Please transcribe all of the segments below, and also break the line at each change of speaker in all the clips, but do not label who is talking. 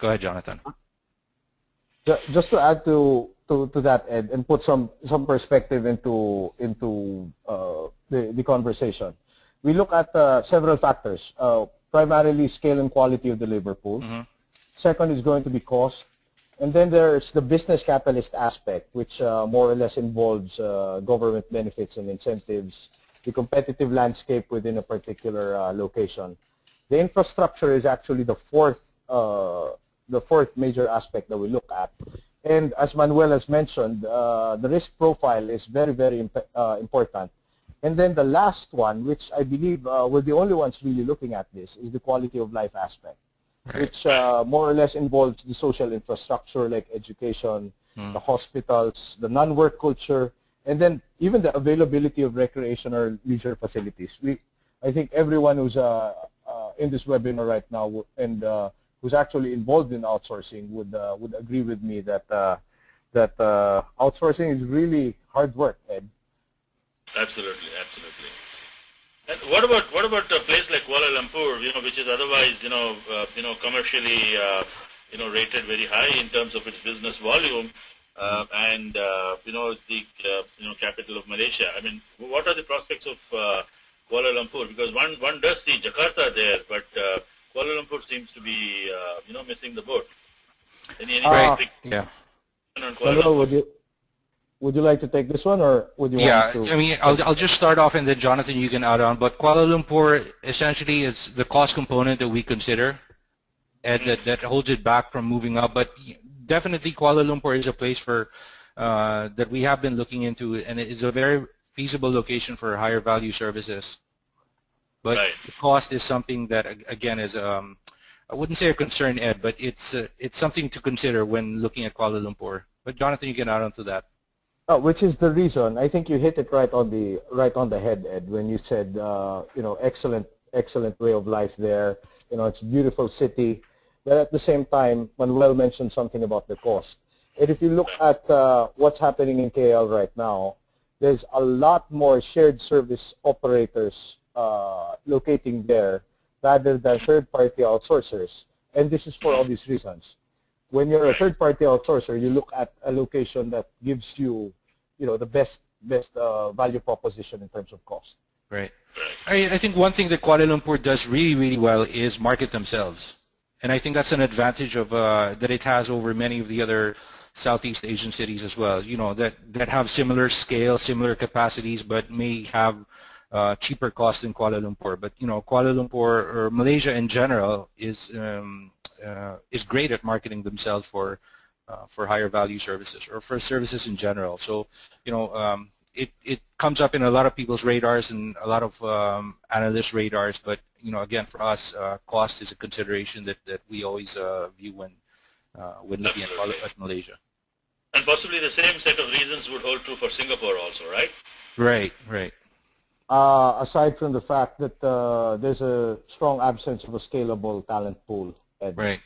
Go ahead, Jonathan.
Just to add to that, Ed, and put some perspective into the conversation. We look at several factors. Primarily scale and quality of the labor pool.
Mm-hmm.
Second is going to be cost. And then there's the business catalyst aspect, which more or less involves government benefits and incentives, the competitive landscape within a particular location. The infrastructure is actually the fourth major aspect that we look at. And as Manuel has mentioned, the risk profile is very, very important. And then the last one, which I believe we're the only ones really looking at this, is the quality of life aspect, which more or less involves the social infrastructure like education, the hospitals, the non-work culture, and then even the availability of recreation or leisure facilities. I think everyone who's in this webinar right now and who's actually involved in outsourcing would agree with me that outsourcing is really hard work, Ed.
Absolutely, absolutely. And what about a place like Kuala Lumpur, which is otherwise, commercially, rated very high in terms of its business volume, and the capital of Malaysia. I mean, what are the prospects of Kuala Lumpur? Because one does see Jakarta there, but Kuala Lumpur seems to be, missing the boat. Any
yeah.
On Kuala Lumpur?
Would you like to take this one, or would you want to?
I mean, I'll just start off, and then Jonathan, you can add on. But Kuala Lumpur essentially is the cost component that we consider, and that holds it back from moving up. But definitely, Kuala Lumpur is a place for that we have been looking into, and it is a very feasible location for higher value services. But the cost is something that, again, is I wouldn't say a concern, Ed, but it's something to consider when looking at Kuala Lumpur. But Jonathan, you can add on to that.
Which is the reason I think you hit it right on the head, Ed, when you said excellent way of life there. It's a beautiful city, but at the same time, Manuel mentioned something about the cost. And if you look at what's happening in KL right now, there's a lot more shared service operators locating there rather than third-party outsourcers, and this is for obvious reasons. When you're a third-party outsourcer, you look at a location that gives you, the best value proposition in terms of cost.
Right. I think one thing that Kuala Lumpur does really, really well is market themselves, and I think that's an advantage of that it has over many of the other Southeast Asian cities as well. That have similar scale, similar capacities, but may have cheaper costs than Kuala Lumpur. But Kuala Lumpur or Malaysia in general is great at marketing themselves for higher value services or for services in general. So it comes up in a lot of people's radars and a lot of analysts' radars. But again, for us, cost is a consideration that we always view when looking at Malaysia.
And possibly the same set of reasons would hold true for Singapore also, right?
Right.
Aside from the fact that there's a strong absence of a scalable talent pool, Ed.
Right.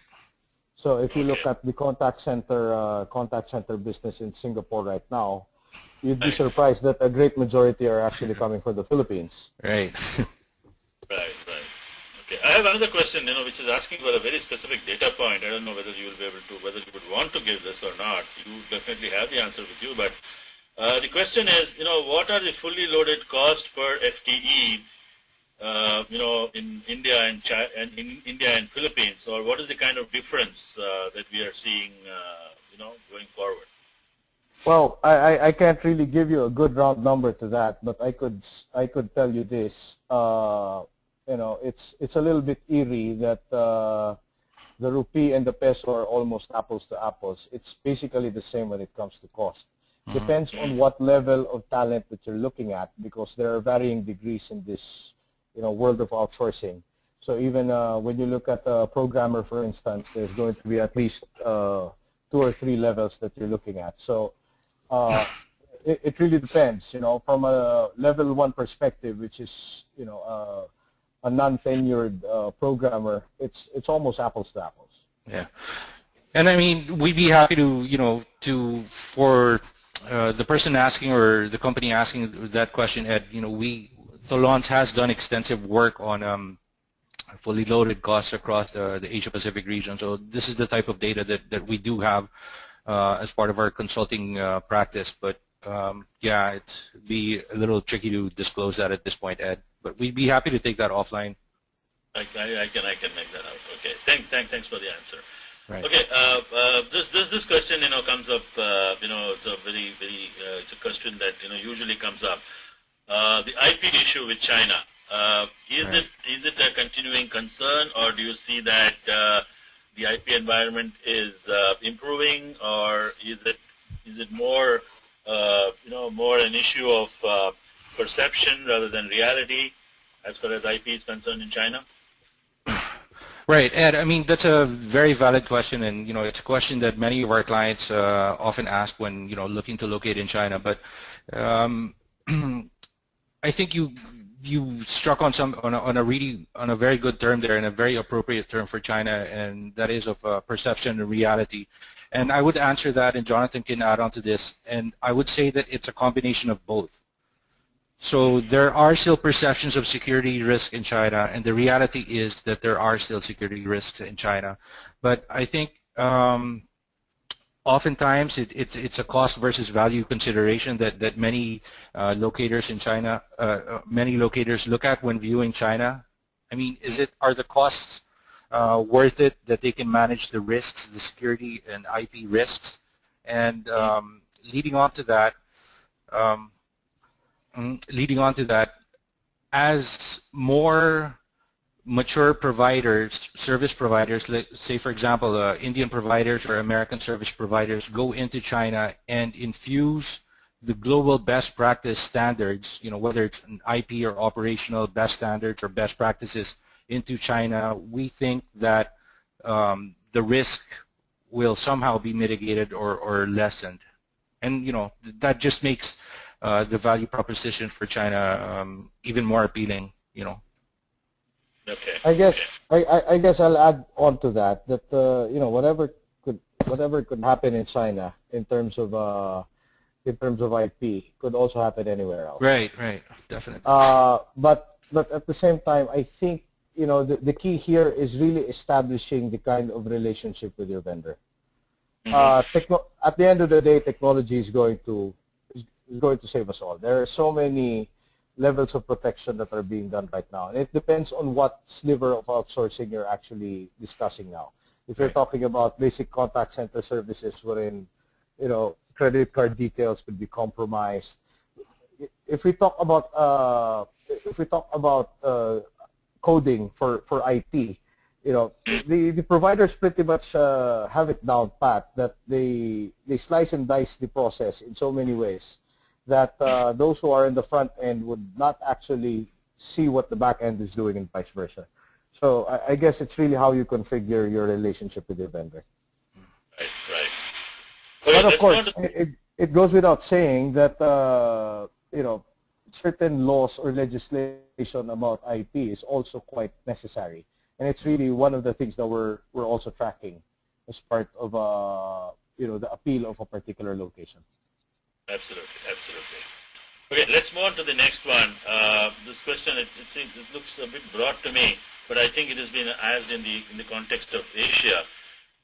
So if you look at the contact center business in Singapore right now, you'd be surprised that a great majority are actually coming from the Philippines.
Right.
Right. Okay. I have another question, which is asking for a very specific data point. I don't know whether you will be able to, whether you would want to give this or not. You definitely have the answer with you, but the question is, what are the fully loaded costs per FTE, in India and in India and Philippines, or what is the kind of difference that we are seeing, going forward?
Well, I can't really give you a good round number to that, but I could tell you this. It's a little bit eerie that the rupee and the peso are almost apples to apples. It's basically the same when it comes to cost. Depends on what level of talent that you're looking at, because there are varying degrees in this world of outsourcing. So even when you look at a programmer, for instance, there's going to be at least 2 or 3 levels that you're looking at. So it really depends, from a level 1 perspective, which is a non-tenured programmer, it's almost apples to apples.
Yeah, and I mean, we'd be happy to for the person asking or the company asking that question, Ed, Tholons has done extensive work on fully loaded costs across the Asia Pacific region. So this is the type of data that we do have as part of our consulting practice. But yeah, it'd be a little tricky to disclose that at this point, Ed. But we'd be happy to take that offline.
I can make that out. Okay. Thanks for the answer.
Right.
Okay. This question comes up. It's a it's a question that usually comes up. The IP issue with China. Is it a continuing concern, or do you see that the IP environment is improving, or is it more more an issue of perception rather than reality as far as IP is concerned in China?
Right, Ed. I mean, that's a very valid question, and it's a question that many of our clients often ask when looking to locate in China. But I think you struck on a very good term there, and a very appropriate term for China, and that is of perception and reality. And I would answer that, and Jonathan can add on to this, and I would say that it's a combination of both. So there are still perceptions of security risk in China, and the reality is that there are still security risks in China. But I think oftentimes it's a cost versus value consideration that many locators in China, many locators look at when viewing China. I mean, are the costs worth it, that they can manage the risks, the security and IP risks? And leading on to that, as more mature providers, service providers, let's say for example Indian providers or American service providers, go into China and infuse the global best practice standards, whether it's an IP or operational best standards or best practices into China, we think that the risk will somehow be mitigated or lessened. And that just makes the value proposition for China even more appealing,
Okay.
I guess I'll add on to that whatever could happen in China in terms of IP could also happen anywhere else.
Right, definitely.
But at the same time, I think the key here is really establishing the kind of relationship with your vendor. At the end of the day, technology is going to save us all. There are so many levels of protection that are being done right now, and it depends on what sliver of outsourcing you're actually discussing now. If you're talking about basic contact center services wherein credit card details could be compromised. If we talk about coding for IT, the providers pretty much have it down pat, that they slice and dice the process in so many ways that those who are in the front end would not actually see what the back end is doing, and vice versa. So I guess it's really how you configure your relationship with your vendor.
Right.
But of course, it goes without saying that certain laws or legislation about IP is also quite necessary, and it's really one of the things that we're also tracking as part of the appeal of a particular location.
Absolutely. Okay, let's move on to the next one. This question, it looks a bit broad to me, but I think it has been asked in the context of Asia,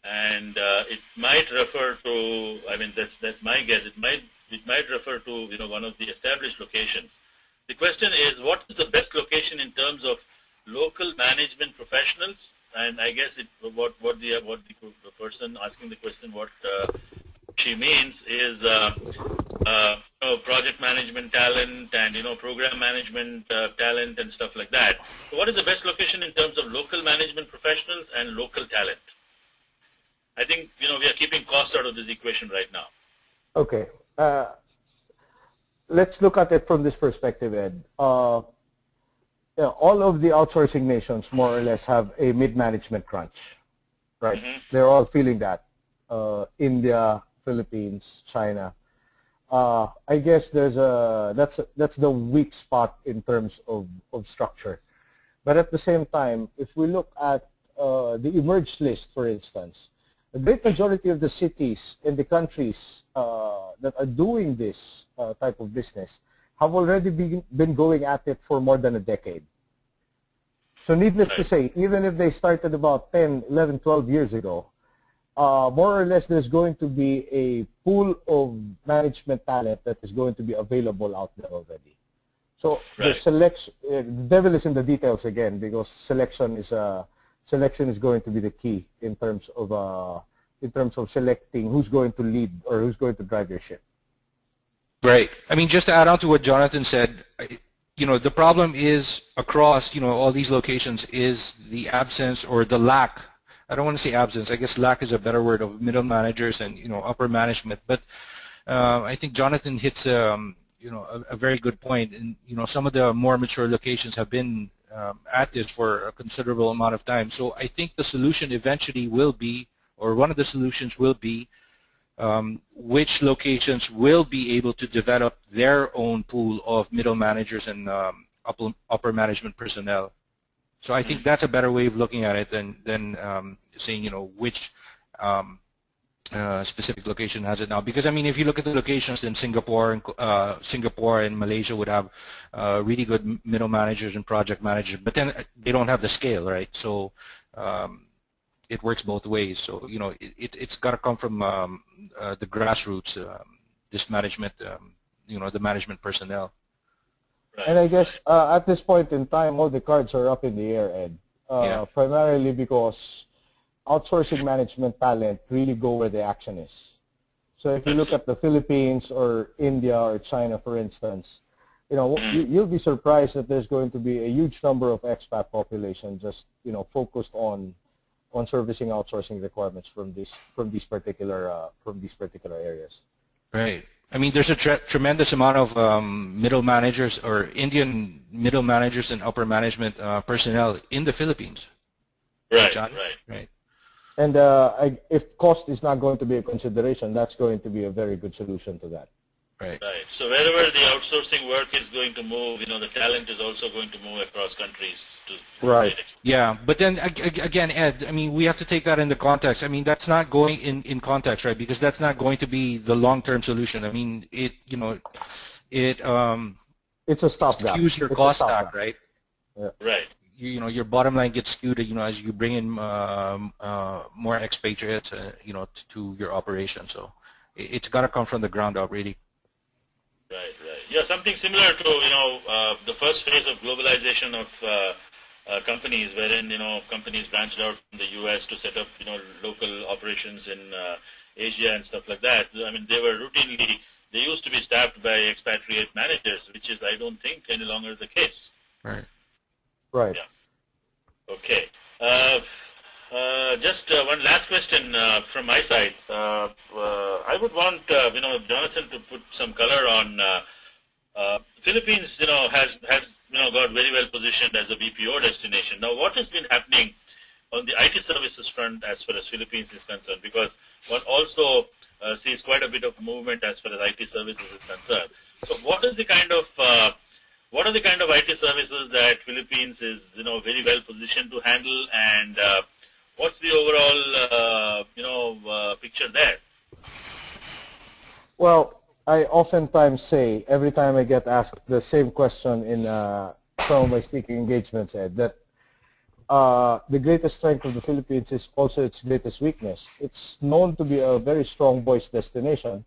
and it might refer to. I mean, that's my guess. It might refer to one of the established locations. The question is, what is the best location in terms of local management professionals? And I guess what the person asking the question, what she means is project management talent and program management talent and stuff like that. So what is the best location in terms of local management professionals and local talent? I think we are keeping costs out of this equation right now.
Okay, let's look at it from this perspective, Ed. All of the outsourcing nations more or less have a mid-management crunch, right? Mm-hmm. They're all feeling that. India, Philippines, China. I guess that's the weak spot in terms of structure. But at the same time, if we look at the emerged list, for instance, the great majority of the cities in the countries that are doing this type of business have already been going at it for more than a decade. So needless to say, even if they started about 10, 11, 12 years ago, more or less there's going to be a pool of management talent that is going to be available out there already. So the selection, the devil is in the details again, because selection is going to be the key in terms of selecting who's going to lead or who's going to drive your ship.
Right. I mean, just to add on to what Jonathan said, the problem is across, all these locations is the absence or the lack. I don't want to say absence. I guess lack is a better word, of middle managers and, upper management. But I think Jonathan hits, a very good point. And, some of the more mature locations have been at this for a considerable amount of time. So I think the solution eventually will be, or one of the solutions will be, which locations will be able to develop their own pool of middle managers and upper management personnel. So I think that's a better way of looking at it than saying, which specific location has it now. Because I mean, if you look at the locations in Singapore and Malaysia would have really good middle managers and project managers, but then they don't have the scale, right? So it works both ways. So it's got to come from the grassroots, this management, the management personnel.
And I guess at this point in time, all the cards are up in the air, Ed. Primarily because outsourcing management talent really go where the action is. So if you look at the Philippines or India or China, for instance, you'll be surprised that there's going to be a huge number of expat population just focused on servicing outsourcing requirements from these particular areas.
Right. I mean, there's a tremendous amount of middle managers or Indian middle managers and upper management personnel in the Philippines. Right.
And if cost is not going to be a consideration, that's going to be a very good solution to that.
Right.
So wherever the outsourcing work is going to move, the talent is also going to move across countries.
Right.
Yeah, but then again, Ed, I mean, we have to take that into context. I mean, that's not going in context, right? Because that's not going to be the long-term solution. I mean, it's
a stopgap.
Skews your cost stack, right?
Yeah.
Right.
Your bottom line gets skewed, as you bring in more expatriates, to your operation. So it's got to come from the ground up, really.
Right. Yeah, something similar to the first phase of globalization of companies, wherein companies branched out from the U.S. to set up local operations in Asia and stuff like that. I mean, they used to be staffed by expatriate managers, which is, I don't think, any longer the case.
Right.
Yeah. Okay. Just one last question from my side. I would want Jonathan to put some color on Philippines. Has got very well positioned as a BPO destination. Now, what has been happening on the IT services front as far as Philippines is concerned? Because one also sees quite a bit of movement as far as IT services is concerned. So, what are the kind of IT services that Philippines is very well positioned to handle, and what's the overall picture there?
Well, I oftentimes say, every time I get asked the same question in some of my speaking engagements, Ed, that the greatest strength of the Philippines is also its greatest weakness. It's known to be a very strong voice destination,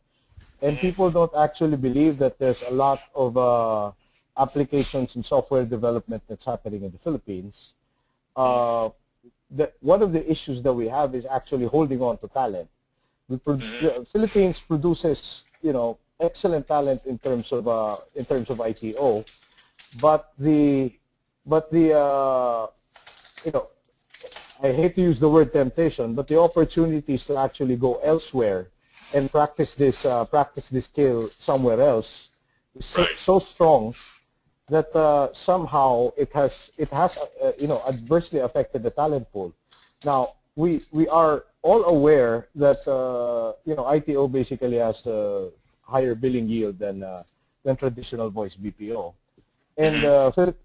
and people don't actually believe that there's a lot of applications and software development that's happening in the Philippines. One of the issues that we have is actually holding on to talent. The Philippines produces, excellent talent in terms of ITO, but I hate to use the word temptation, but the opportunities to actually go elsewhere and practice this skill somewhere else is so strong that somehow it has adversely affected the talent pool. Now we are all aware that ITO basically has a higher billing yield than traditional voice BPO, and Philippines